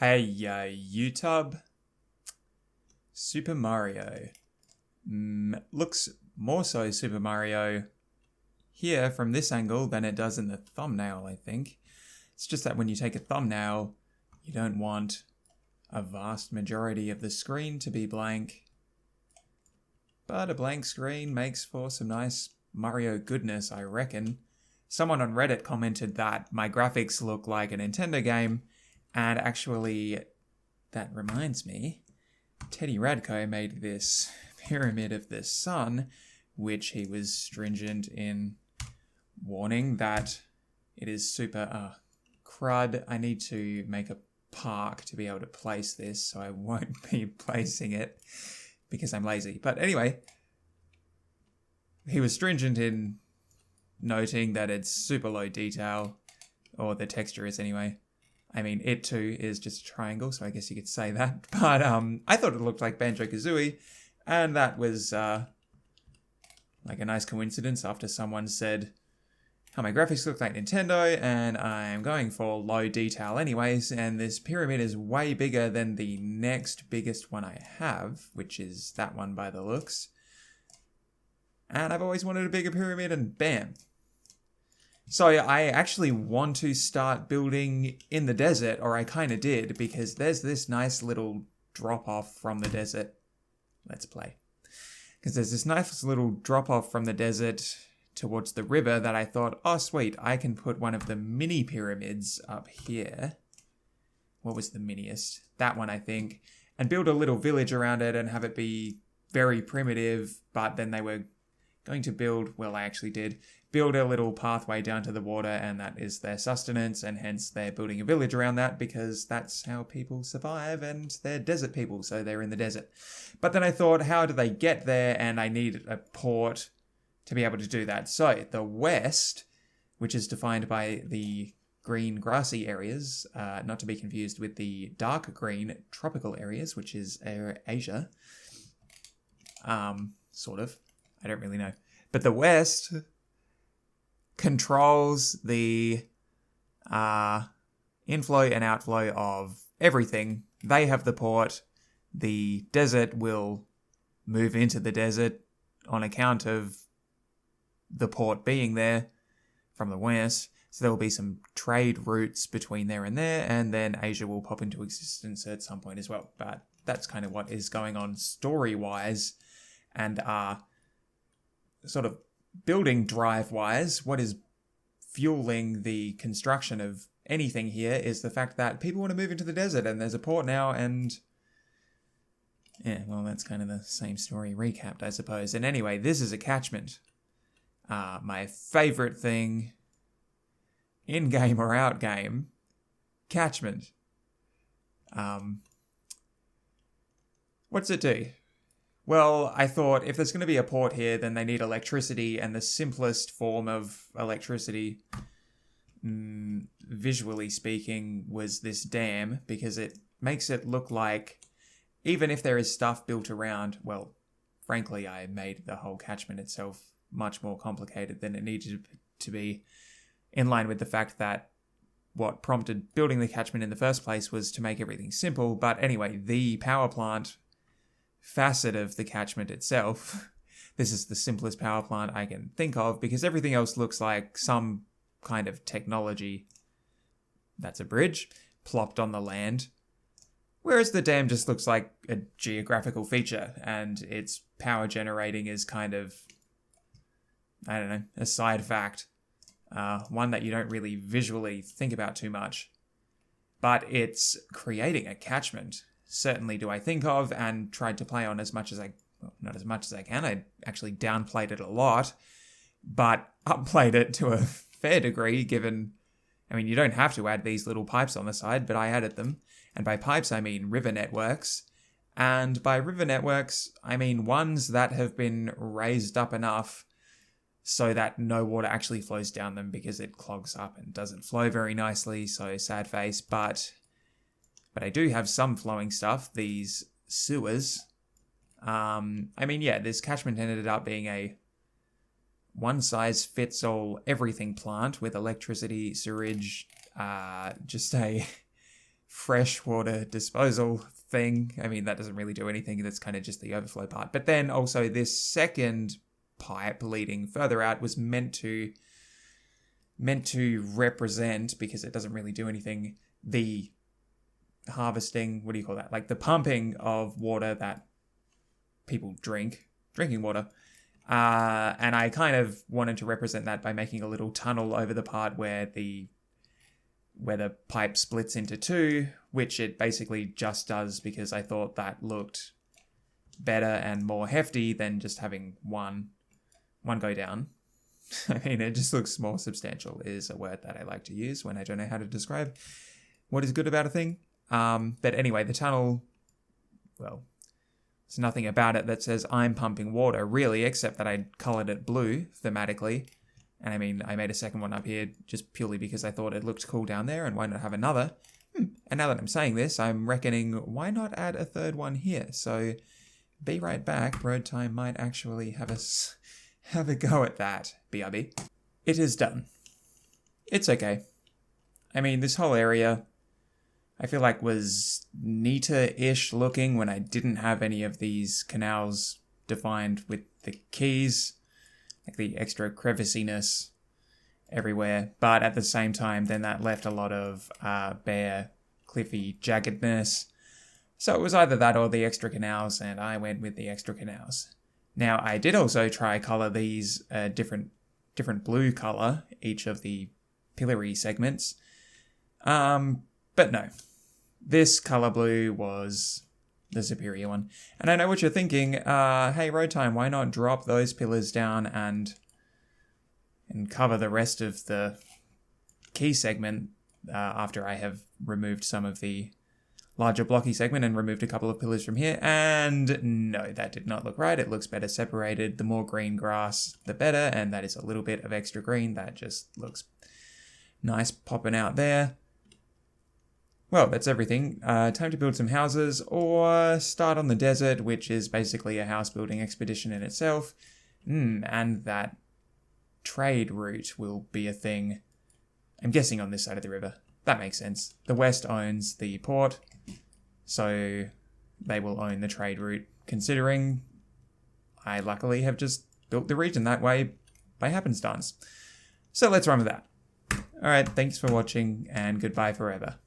Hey, YouTube. Super Mario. Looks more so Super Mario here from this angle than it does in the thumbnail, I think. It's just that when you take a thumbnail, you don't want a vast majority of the screen to be blank. But a blank screen makes for some nice Mario goodness, I reckon. Someone on Reddit commented that my graphics look like a Nintendo game, and actually, that reminds me, Teddy Radko made this Pyramid of the Sun, which he was stringent in warning that it is super crud. I need to make a park to be able to place this, so I won't be placing it because I'm lazy. But anyway, he was stringent in noting that it's super low detail, or the texture is anyway. I mean, it too is just a triangle, so I guess you could say that. But I thought it looked like Banjo-Kazooie, and that was like a nice coincidence after someone said how my graphics look like Nintendo, and I'm going for low detail anyways, and this pyramid is way bigger than the next biggest one I have, which is that one by the looks. And I've always wanted a bigger pyramid, and bam. So I actually want to start building in the desert, or I kind of did, because there's this nice little drop-off from the desert. Let's play. Because there's this nice little drop-off from the desert towards the river that I thought, oh sweet, I can put one of the mini pyramids up here. What was the miniest? That one, I think. And build a little village around it and have it be very primitive, but then they were going to build, well, I actually did, build a little pathway down to the water, and that is their sustenance, and hence they're building a village around that because that's how people survive, and they're desert people, so they're in the desert. But then I thought, how do they get there? And I need a port to be able to do that. So the west, which is defined by the green grassy areas, not to be confused with the dark green tropical areas, which is Asia. Sort of. I don't really know. But the west controls the inflow and outflow of everything. They have the port. The desert will move into the desert on account of the port being there from the west. So there will be some trade routes between there, and then Asia will pop into existence at some point as well. But that's kind of what is going on story-wise, and sort of building drive-wise. What is fueling the construction of anything here is the fact that people want to move into the desert, and there's a port now, and yeah, well, that's kind of the same story recapped, I suppose. And anyway, this is a catchment. My favorite thing, in-game or out-game, catchment. What's it do? Well, I thought if there's going to be a port here, then they need electricity, and the simplest form of electricity, visually speaking, was this dam, because it makes it look like, even if there is stuff built around, well, frankly, I made the whole catchment itself much more complicated than it needed to be, in line with the fact that what prompted building the catchment in the first place was to make everything simple. But anyway, the power plant facet of the catchment itself, this is the simplest power plant I can think of, because everything else looks like some kind of technology. That's a bridge plopped on the land, whereas the dam just looks like a geographical feature, and its power generating is kind of, I don't know, a side fact, one that you don't really visually think about too much, but it's creating a catchment. Certainly do I think of, and tried to play on as much as not as much as I can. I actually downplayed it a lot, but upplayed it to a fair degree, given, I mean, you don't have to add these little pipes on the side, but I added them. And by pipes, I mean river networks. And by river networks, I mean ones that have been raised up enough so that no water actually flows down them, because it clogs up and doesn't flow very nicely, so sad face. But I do have some flowing stuff, these sewers. I mean, yeah, this catchment ended up being a one-size-fits-all everything plant with electricity, sewerage, just a freshwater disposal thing. I mean, that doesn't really do anything. That's kind of just the overflow part. But then also this second pipe leading further out was meant to represent, because it doesn't really do anything, the harvesting, what do you call that? Like the pumping of water that people drinking water. And I kind of wanted to represent that by making a little tunnel over the part where the pipe splits into two, which it basically just does because I thought that looked better and more hefty than just having one go down. I mean, it just looks more substantial is a word that I like to use when I don't know how to describe what is good about a thing. But anyway, the tunnel, well, there's nothing about it that says I'm pumping water, really, except that I colored it blue thematically. And I mean, I made a second one up here just purely because I thought it looked cool down there, and why not have another? And now that I'm saying this, I'm reckoning, why not add a third one here? So, be right back. Road Time might actually have a go at that, BRB. It is done. It's okay. I mean, this whole area, I feel like was neater-ish looking when I didn't have any of these canals defined with the keys. Like the extra creviciness everywhere, but at the same time, then that left a lot of bare, cliffy jaggedness. So it was either that or the extra canals, and I went with the extra canals. Now, I did also try color these different blue color, each of the pillory segments. But no, this color blue was the superior one. And I know what you're thinking, hey, Road Time, why not drop those pillars down and cover the rest of the key segment after I have removed some of the larger blocky segment and removed a couple of pillars from here. And no, that did not look right. It looks better separated. The more green grass, the better. And that is a little bit of extra green. That just looks nice popping out there. Well, that's everything. Time to build some houses or start on the desert, which is basically a house building expedition in itself. And that trade route will be a thing, I'm guessing, on this side of the river. That makes sense. The West owns the port, so they will own the trade route, considering I luckily have just built the region that way by happenstance. So let's run with that. Alright, thanks for watching, and goodbye forever.